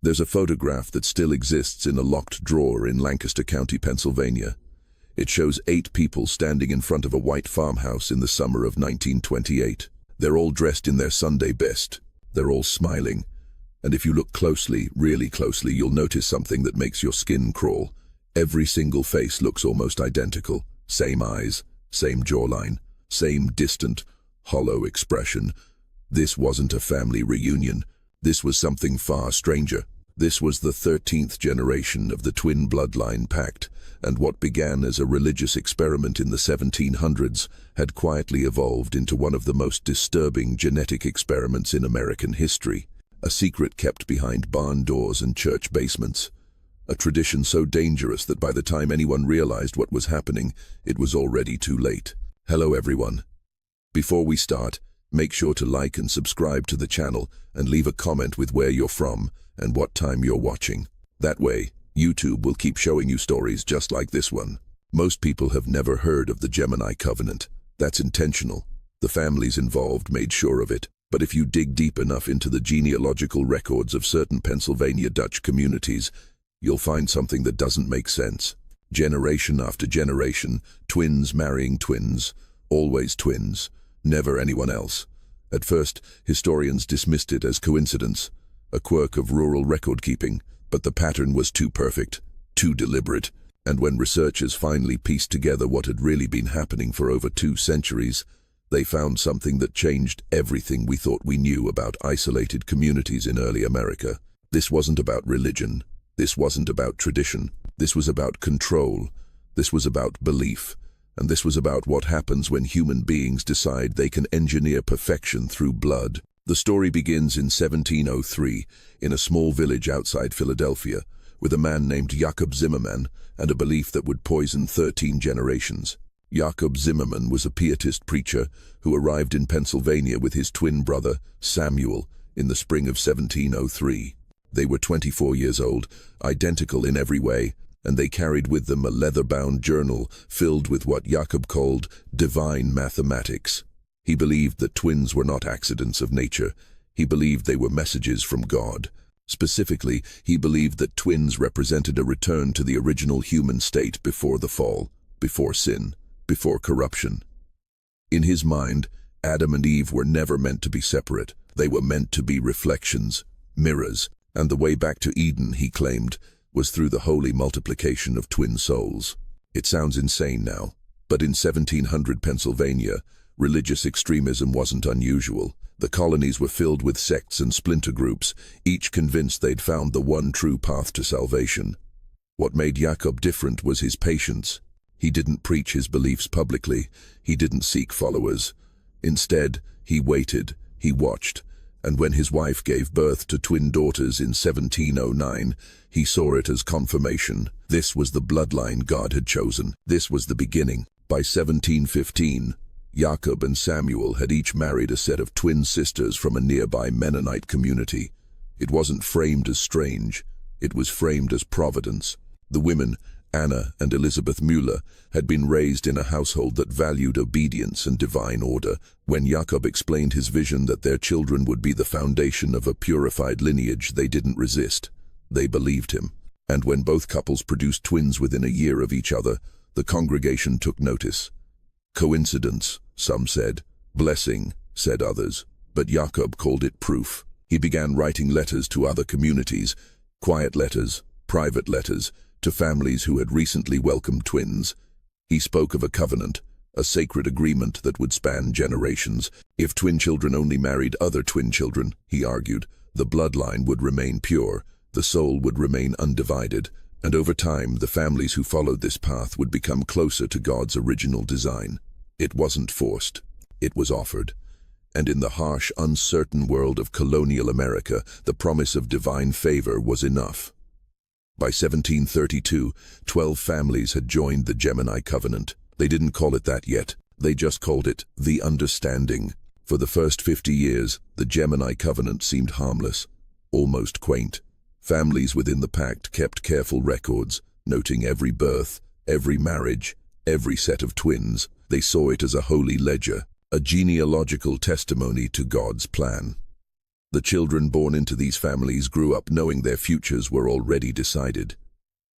There's a photograph that still exists in a locked drawer in Lancaster County, Pennsylvania. It shows 8 people standing in front of a white farmhouse in the summer of 1928. They're all dressed in their Sunday best. They're all smiling. And if you look closely, really closely, you'll notice something that makes your skin crawl. Every single face looks almost identical. Same eyes, same jawline, same distant, hollow expression. This wasn't a family reunion. This was something far stranger. This was the 13th generation of the twin bloodline Pact, and what began as a religious experiment in the 1700s had quietly evolved into one of the most disturbing genetic experiments in American history. A secret kept behind barn doors and church basements. A tradition so dangerous that by the time anyone realized what was happening, it was already too late. Hello everyone. Before we start, make sure to like and subscribe to the channel and leave a comment with where you're from and what time you're watching. That way, YouTube will keep showing you stories just like this one. Most people have never heard of the Gemini Covenant. That's intentional. The families involved made sure of it. But if you dig deep enough into the genealogical records of certain Pennsylvania Dutch communities, you'll find something that doesn't make sense. Generation after generation, twins marrying twins, always twins, never anyone else. At first, historians dismissed it as coincidence, a quirk of rural record-keeping, but the pattern was too perfect, too deliberate, and when researchers finally pieced together what had really been happening for over 2 centuries, they found something that changed everything we thought we knew about isolated communities in early America. This wasn't about religion. This wasn't about tradition. This was about control. This was about belief. And this was about what happens when human beings decide they can engineer perfection through blood. The story begins in 1703, in a small village outside Philadelphia, with a man named Jacob Zimmerman and a belief that would poison 13 generations. Jacob Zimmerman was a pietist preacher who arrived in Pennsylvania with his twin brother, Samuel, in the spring of 1703. They were 24 years old, identical in every way, and they carried with them a leather-bound journal filled with what Jacob called divine mathematics. He believed that twins were not accidents of nature. He believed they were messages from God. Specifically, he believed that twins represented a return to the original human state before the fall, before sin, before corruption. In his mind, Adam and Eve were never meant to be separate. They were meant to be reflections, mirrors, and the way back to Eden, he claimed, was through the holy multiplication of twin souls. It sounds insane now, but in 1700 Pennsylvania, religious extremism wasn't unusual. The colonies were filled with sects and splinter groups, each convinced they'd found the one true path to salvation. What made Jacob different was his patience. He didn't preach his beliefs publicly. He didn't seek followers. Instead, he waited, he watched, and when his wife gave birth to twin daughters in 1709, he saw it as confirmation. This was the bloodline God had chosen. This was the beginning. By 1715, Jacob and Samuel had each married a set of twin sisters from a nearby Mennonite community. It wasn't framed as strange. It was framed as providence. The women, Anna and Elizabeth Mueller, had been raised in a household that valued obedience and divine order. When Jacob explained his vision that their children would be the foundation of a purified lineage, they didn't resist. They believed him. And when both couples produced twins within a year of each other, the congregation took notice. Coincidence, some said. Blessing, said others. But Jacob called it proof. He began writing letters to other communities, quiet letters, private letters, to families who had recently welcomed twins. He spoke of a covenant, a sacred agreement that would span generations. If twin children only married other twin children, he argued, the bloodline would remain pure, the soul would remain undivided, and over time the families who followed this path would become closer to God's original design. It wasn't forced. It was offered. And in the harsh, uncertain world of colonial America, the promise of divine favor was enough. By 1732, 12 families had joined the Gemini Covenant. They didn't call it that yet. They just called it the Understanding. For the first 50 years, the Gemini Covenant seemed harmless, almost quaint. Families within the Pact kept careful records, noting every birth, every marriage, every set of twins. They saw it as a holy ledger, a genealogical testimony to God's plan. The children born into these families grew up knowing their futures were already decided.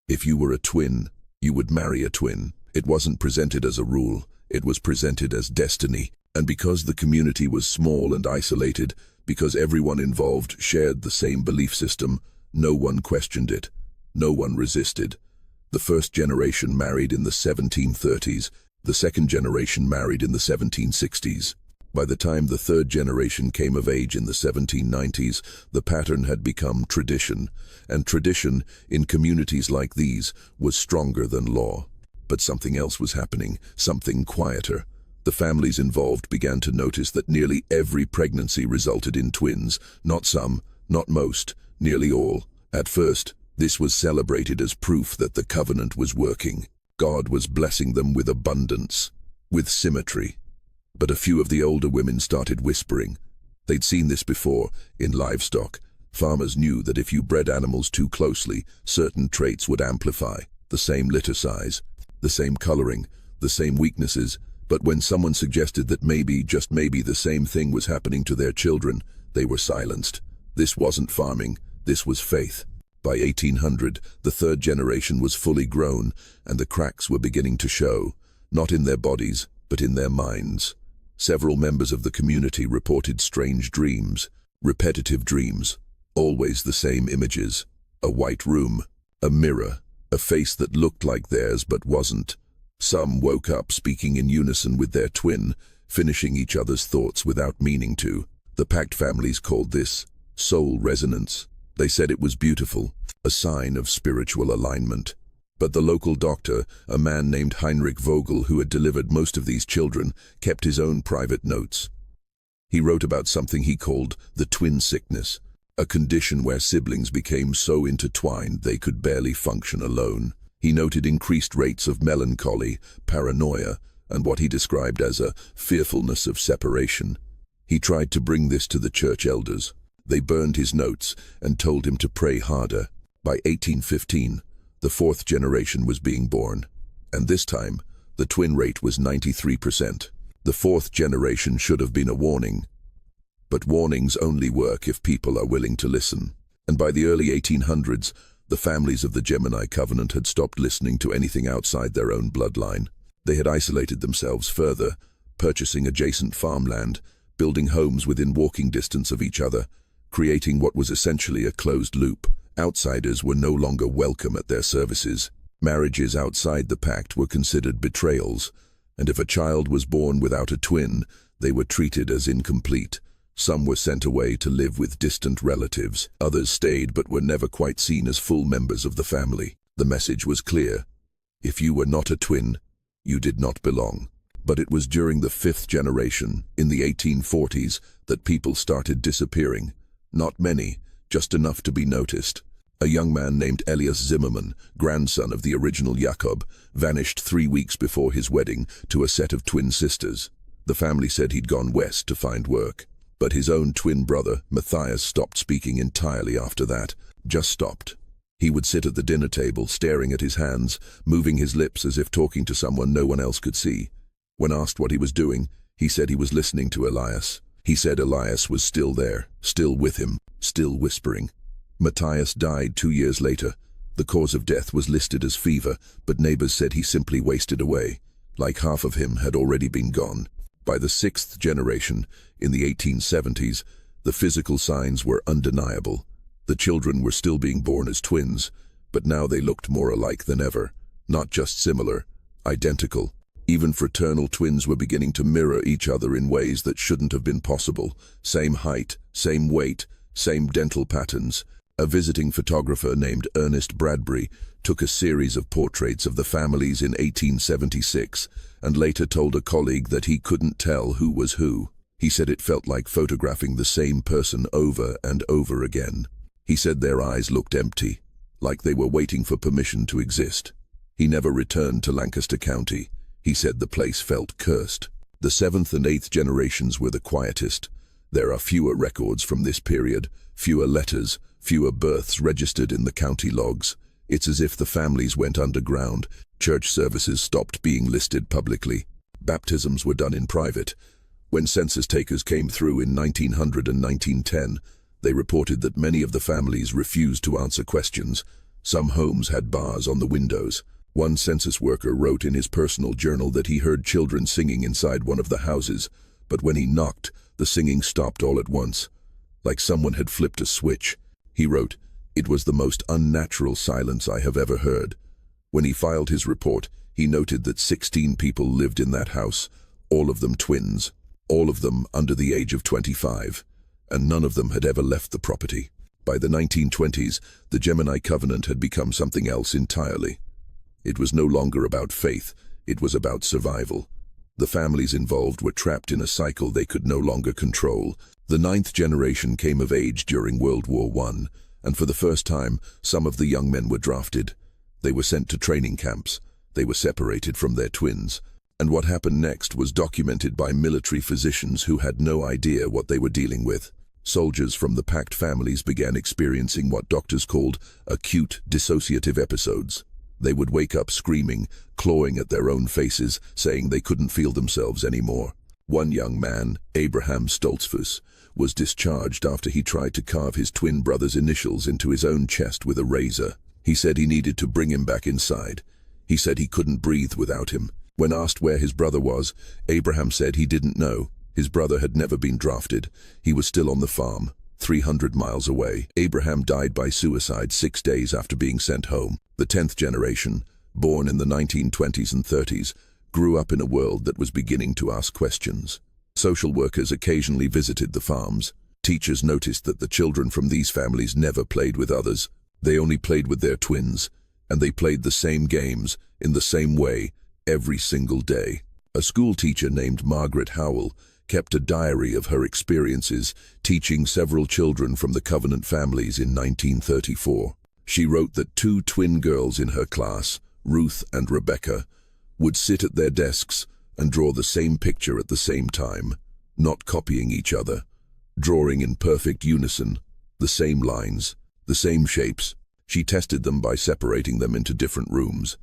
If you were a twin, you would marry a twin. It wasn't presented as a rule, it was presented as destiny. And because the community was small and isolated, because everyone involved shared the same belief system, no one questioned it. No one resisted. The first generation married in the 1730s, the second generation married in the 1760s. By the time the third generation came of age in the 1790s, the pattern had become tradition, and tradition, in communities like these, was stronger than law. But something else was happening, something quieter. The families involved began to notice that nearly every pregnancy resulted in twins, not some, not most, nearly all. At first, this was celebrated as proof that the covenant was working. God was blessing them with abundance, with symmetry. But a few of the older women started whispering. They'd seen this before, in livestock. Farmers knew that if you bred animals too closely, certain traits would amplify. The same litter size, the same coloring, the same weaknesses. But when someone suggested that maybe, just maybe, the same thing was happening to their children, they were silenced. This wasn't farming, this was faith. By 1800, the third generation was fully grown, and the cracks were beginning to show, not in their bodies, but in their minds. Several members of the community reported strange dreams, repetitive dreams, always the same images. A white room, a mirror, a face that looked like theirs but wasn't. Some woke up speaking in unison with their twin, finishing each other's thoughts without meaning to. The Pact families called this soul resonance. They said it was beautiful, a sign of spiritual alignment. But the local doctor, a man named Heinrich Vogel, who had delivered most of these children, kept his own private notes. He wrote about something he called the twin sickness, a condition where siblings became so intertwined they could barely function alone. He noted increased rates of melancholy, paranoia, and what he described as a fearfulness of separation. He tried to bring this to the church elders. They burned his notes and told him to pray harder. By 1815, the fourth generation was being born, and this time, the twin rate was 93%. The fourth generation should have been a warning. But warnings only work if people are willing to listen. And by the early 1800s, the families of the Gemini Covenant had stopped listening to anything outside their own bloodline. They had isolated themselves further, purchasing adjacent farmland, building homes within walking distance of each other, creating what was essentially a closed loop. Outsiders were no longer welcome at their services. Marriages outside the pact were considered betrayals, and if a child was born without a twin, they were treated as incomplete. Some were sent away to live with distant relatives. Others stayed but were never quite seen as full members of the family. The message was clear. If you were not a twin, you did not belong. But it was during the fifth generation, in the 1840s, that people started disappearing. Not many, just enough to be noticed. A young man named Elias Zimmerman, grandson of the original Jakob, vanished 3 weeks before his wedding to a set of twin sisters. The family said he'd gone west to find work. But his own twin brother, Matthias, stopped speaking entirely after that. Just stopped. He would sit at the dinner table, staring at his hands, moving his lips as if talking to someone no one else could see. When asked what he was doing, he said he was listening to Elias. He said Elias was still there, still with him, still whispering. Matthias died 2 years later. The cause of death was listed as fever, but neighbors said he simply wasted away, like half of him had already been gone. By the sixth generation, in the 1870s, the physical signs were undeniable. The children were still being born as twins, but now they looked more alike than ever. Not just similar, identical. Even fraternal twins were beginning to mirror each other in ways that shouldn't have been possible. Same height, same weight, same dental patterns. A visiting photographer named Ernest Bradbury took a series of portraits of the families in 1876 and later told a colleague that he couldn't tell who was who. He said it felt like photographing the same person over and over again. He said their eyes looked empty, like they were waiting for permission to exist. He never returned to Lancaster County. He said the place felt cursed. The seventh and eighth generations were the quietest. There are fewer records from this period, fewer letters, fewer births registered in the county logs. It's as if the families went underground. Church services stopped being listed publicly. Baptisms were done in private. When census takers came through in 1900 and 1910, They reported that many of the families refused to answer questions. Some homes had bars on the windows. One census worker wrote in his personal journal that he heard children singing inside one of the houses, but when he knocked, the singing stopped all at once, like someone had flipped a switch. He wrote, "It was the most unnatural silence I have ever heard." When he filed his report, he noted that 16 people lived in that house, all of them twins, all of them under the age of 25, and none of them had ever left the property. By the 1920s, the Gemini Covenant had become something else entirely. It was no longer about faith, it was about survival. The families involved were trapped in a cycle they could no longer control. The 9th generation came of age during World War I, and for the first time, some of the young men were drafted. They were sent to training camps. They were separated from their twins. And what happened next was documented by military physicians who had no idea what they were dealing with. Soldiers from the Pact families began experiencing what doctors called acute dissociative episodes. They would wake up screaming, clawing at their own faces, saying they couldn't feel themselves anymore. One young man, Abraham Stoltzfus, was discharged after he tried to carve his twin brother's initials into his own chest with a razor. He said he needed to bring him back inside. He said he couldn't breathe without him. When asked where his brother was, Abraham said he didn't know. His brother had never been drafted. He was still on the farm, 300 miles away. Abraham died by suicide 6 days after being sent home. The 10th generation, born in the 1920s and 30s, grew up in a world that was beginning to ask questions. Social workers occasionally visited the farms. Teachers noticed that the children from these families never played with others. They only played with their twins, and they played the same games, in the same way, every single day. A school teacher named Margaret Howell kept a diary of her experiences teaching several children from the Covenant families in 1934. She wrote that 2 twin girls in her class, Ruth and Rebecca, would sit at their desks and draw the same picture at the same time, not copying each other, drawing in perfect unison, the same lines, the same shapes. She tested them by separating them into different rooms.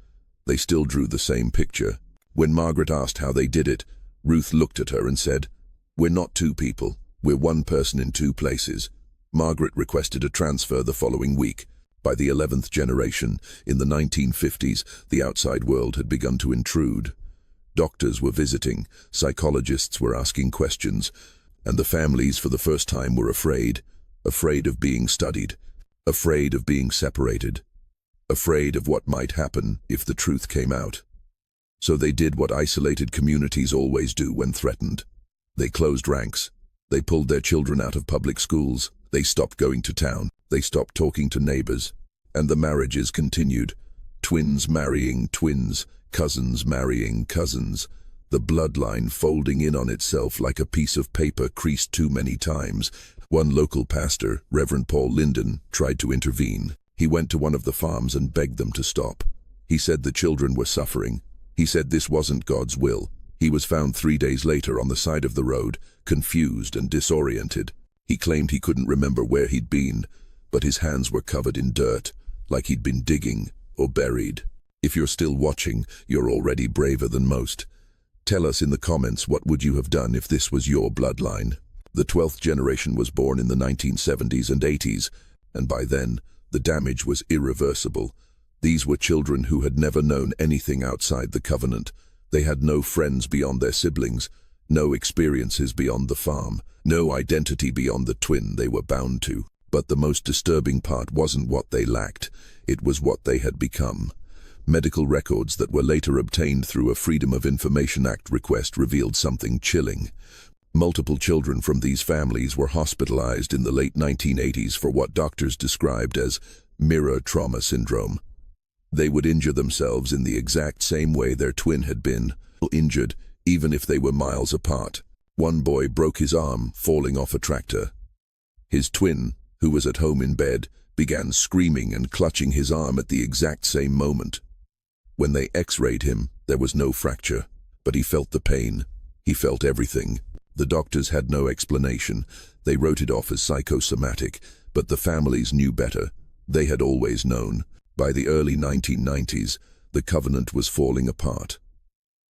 They still drew the same picture. When Margaret asked how they did it, Ruth looked at her and said, "We're not 2 people, we're 1 person in 2 places." Margaret requested a transfer the following week. By the 11th generation, in the 1950s, the outside world had begun to intrude. Doctors were visiting, psychologists were asking questions, and the families for the first time were afraid of being studied, afraid of being separated, afraid of what might happen if the truth came out. So they did what isolated communities always do when threatened. They closed ranks. They pulled their children out of public schools. They stopped going to town. They stopped talking to neighbors. And the marriages continued. Twins marrying twins, cousins marrying cousins. The bloodline folding in on itself like a piece of paper creased too many times. One local pastor, Reverend Paul Linden, tried to intervene. He went to one of the farms and begged them to stop. He said the children were suffering. He said this wasn't God's will. He was found 3 days later on the side of the road, confused and disoriented. He claimed he couldn't remember where he'd been, but his hands were covered in dirt, like he'd been digging or buried. If you're still watching, you're already braver than most. Tell us in the comments what would you have done if this was your bloodline. The 12th generation was born in the 1970s and 80s, and by then, the damage was irreversible. These were children who had never known anything outside the covenant. They had no friends beyond their siblings, no experiences beyond the farm, no identity beyond the twin they were bound to. But the most disturbing part wasn't what they lacked, it was what they had become. Medical records that were later obtained through a Freedom of Information Act request revealed something chilling. Multiple children from these families were hospitalized in the late 1980s for what doctors described as mirror trauma syndrome. They would injure themselves in the exact same way their twin had been, injured even if they were miles apart. One boy broke his arm falling off a tractor. His twin, who was at home in bed, began screaming and clutching his arm at the exact same moment. When they x-rayed him, there was no fracture, but he felt the pain. He felt everything. The doctors had no explanation. They wrote it off as psychosomatic, but the families knew better. They had always known. By the early 1990s, the covenant was falling apart.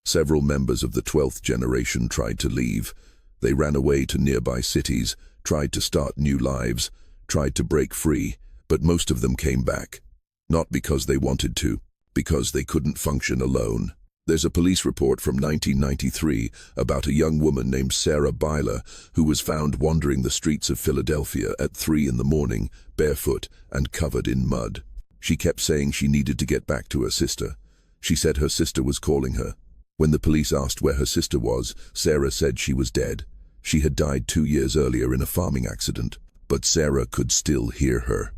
Several members of the 12th generation tried to leave. They ran away to nearby cities, tried to start new lives, tried to break free, but most of them came back. Not because they wanted to, because they couldn't function alone. There's a police report from 1993 about a young woman named Sarah Byler who was found wandering the streets of Philadelphia at 3 in the morning, barefoot and covered in mud. She kept saying she needed to get back to her sister. She said her sister was calling her. When the police asked where her sister was, Sarah said she was dead. She had died 2 years earlier in a farming accident, but Sarah could still hear her,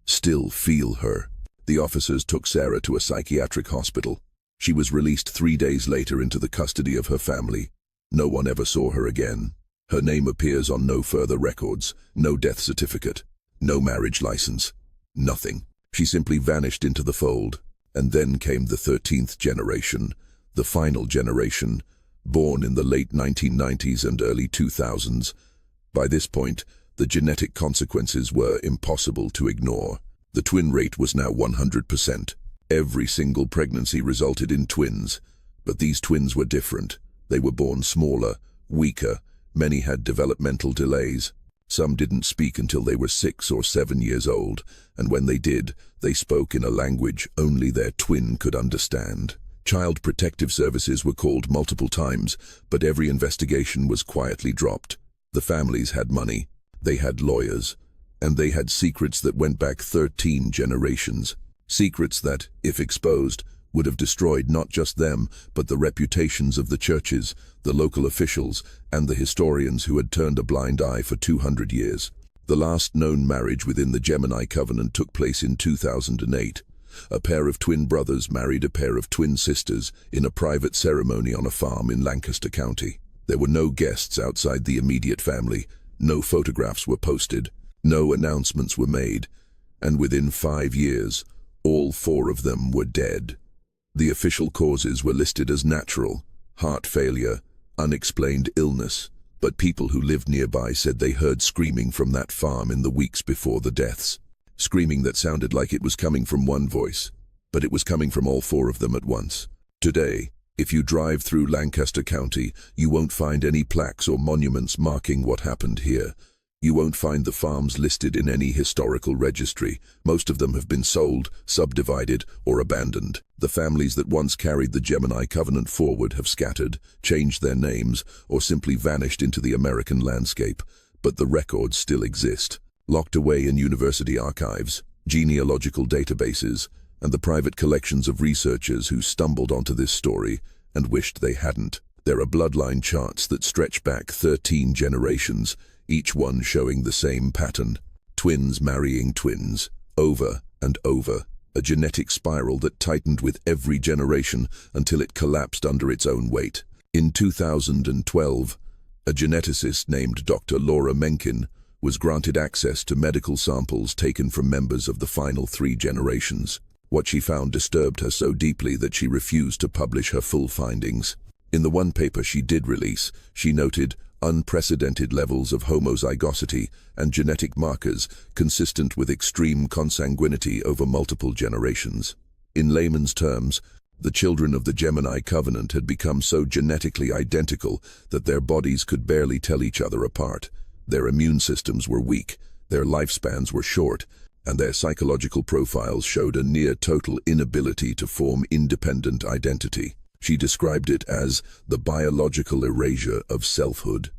still feel her. The officers took Sarah to a psychiatric hospital. She was released 3 days later into the custody of her family. No one ever saw her again. Her name appears on no further records, no death certificate, no marriage license, nothing. She simply vanished into the fold. And then came the 13th generation, the final generation, born in the late 1990s and early 2000s. By this point, the genetic consequences were impossible to ignore. The twin rate was now 100%. Every single pregnancy resulted in twins, but these twins were different. They were born smaller, weaker, many had developmental delays. Some didn't speak until they were 6 or 7 years old, and when they did, they spoke in a language only their twin could understand. Child Protective Services were called multiple times, but every investigation was quietly dropped. The families had money, they had lawyers, and they had secrets that went back 13 generations. Secrets that, if exposed, would have destroyed not just them, but the reputations of the churches, the local officials, and the historians who had turned a blind eye for 200 years. The last known marriage within the Gemini covenant took place in 2008. A pair of twin brothers married a pair of twin sisters in a private ceremony on a farm in Lancaster County. There were no guests outside the immediate family, no photographs were posted, no announcements were made, and within 5 years, all 4 of them were dead. The official causes were listed as natural, heart failure, unexplained illness, but people who lived nearby said they heard screaming from that farm in the weeks before the deaths. Screaming that sounded like it was coming from one voice, but it was coming from all 4 of them at once. Today, if you drive through Lancaster County, you won't find any plaques or monuments marking what happened here. You won't find the farms listed in any historical registry. Most of them have been sold, subdivided, or abandoned. The families that once carried the Gemini covenant forward have scattered, changed their names, or simply vanished into the American landscape. But the records still exist, locked away in university archives, genealogical databases, and the private collections of researchers who stumbled onto this story and wished they hadn't. There are bloodline charts that stretch back 13 generations, each one showing the same pattern. Twins marrying twins, over and over. A genetic spiral that tightened with every generation until it collapsed under its own weight. In 2012, a geneticist named Dr. Laura Mencken was granted access to medical samples taken from members of the final 3 generations. What she found disturbed her so deeply that she refused to publish her full findings. In the one paper she did release, she noted unprecedented levels of homozygosity and genetic markers consistent with extreme consanguinity over multiple generations. In layman's terms, the children of the Gemini covenant had become so genetically identical that their bodies could barely tell each other apart. Their immune systems were weak, their lifespans were short, and their psychological profiles showed a near-total inability to form independent identity. She described it as the biological erasure of selfhood.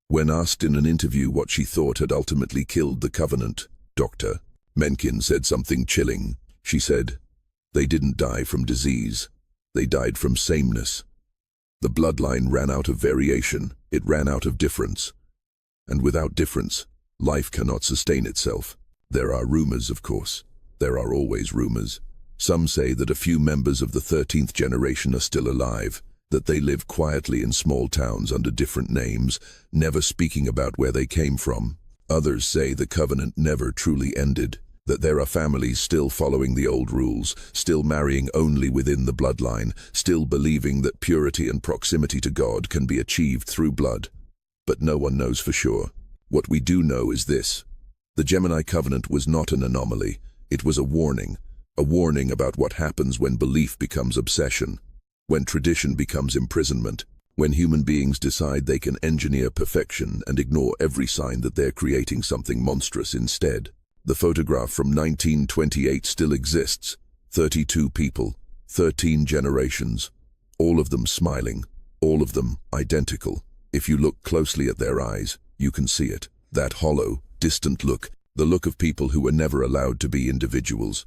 When asked in an interview what she thought had ultimately killed the covenant, Dr. Mencken said something chilling. She said, "They didn't die from disease. They died from sameness. The bloodline ran out of variation. It ran out of difference. And without difference, life cannot sustain itself." There are rumors, of course. There are always rumors. Some say that a few members of the 13th generation are still alive, that they live quietly in small towns under different names, never speaking about where they came from. Others say the covenant never truly ended, that there are families still following the old rules, still marrying only within the bloodline, still believing that purity and proximity to God can be achieved through blood. But no one knows for sure. What we do know is this: the Gemini covenant was not an anomaly, it was a warning about what happens when belief becomes obsession, when tradition becomes imprisonment, When human beings decide they can engineer perfection and ignore every sign that they're creating something monstrous instead. The photograph from 1928 still exists. 32 people, 13 generations, all of them smiling, all of them identical. If you look closely at their eyes, you can see it. That hollow, distant look, the look of people who were never allowed to be individuals,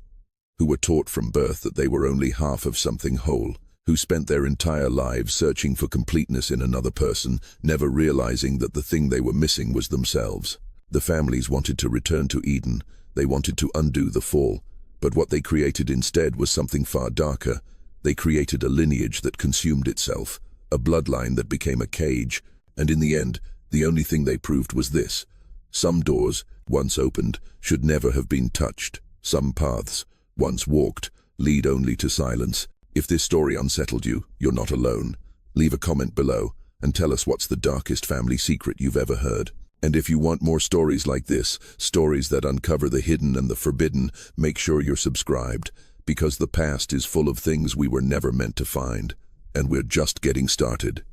who were taught from birth that they were only half of something whole, who spent their entire lives searching for completeness in another person, never realizing that the thing they were missing was themselves. The families wanted to return to Eden. They wanted to undo the fall. But what they created instead was something far darker. They created a lineage that consumed itself, a bloodline that became a cage, and in the end, the only thing they proved was this. Some doors, once opened, should never have been touched. Some paths, once walked, lead only to silence. If this story unsettled you, you're not alone. Leave a comment below and tell us what's the darkest family secret you've ever heard. And if you want more stories like this, stories that uncover the hidden and the forbidden, make sure you're subscribed, because the past is full of things we were never meant to find, and we're just getting started.